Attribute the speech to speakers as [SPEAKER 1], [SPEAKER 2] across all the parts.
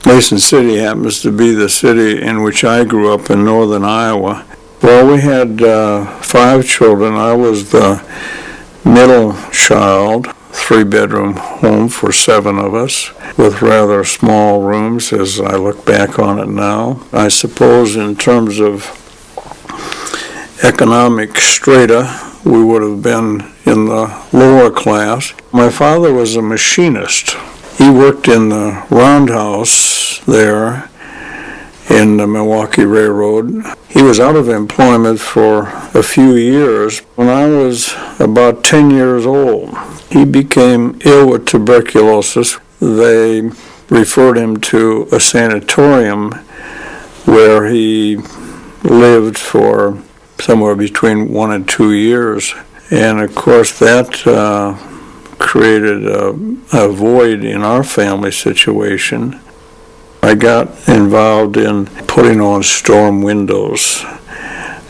[SPEAKER 1] Mason City happens to be the city in which I grew up in northern Iowa. Well, we had 5 children. I was the middle child, 3-bedroom home for 7 of us, with rather small rooms as I look back on it now. I suppose in terms of economic strata, we would have been in the lower class. My father was a machinist. He worked in the roundhouse there in the Milwaukee Railroad. He was out of employment for a few years. When I was about 10 years old, he became ill with tuberculosis. They referred him to a sanatorium where he lived for somewhere between 1 and 2 years. And of course that created a void in our family situation. I got involved in putting on storm windows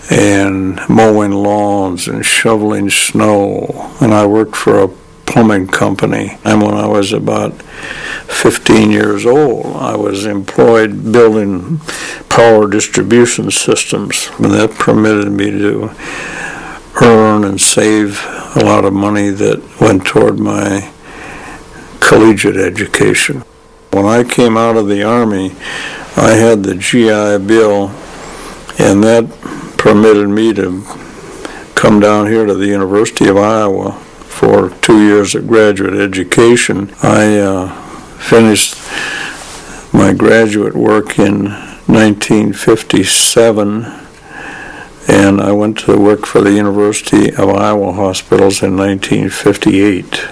[SPEAKER 1] and mowing lawns and shoveling snow. And I worked for a plumbing company. And when I was about 15 years old, I was employed building power distribution systems. And that permitted me to earn and save a lot of money that went toward my collegiate education. When I came out of the Army, I had the GI Bill, and that permitted me to come down here to the University of Iowa for 2 years of graduate education. I finished my graduate work in 1957, and I went to work for the University of Iowa hospitals in 1958.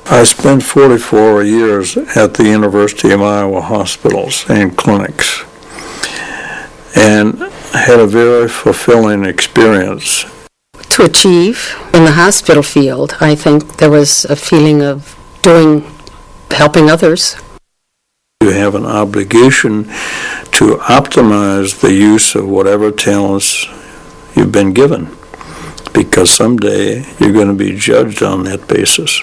[SPEAKER 1] I spent 44 years at the University of Iowa hospitals and clinics and had a very fulfilling experience.
[SPEAKER 2] To achieve in the hospital field, I think there was a feeling of helping others.
[SPEAKER 1] You have an obligation to optimize the use of whatever talents you've been given, because someday you're going to be judged on that basis.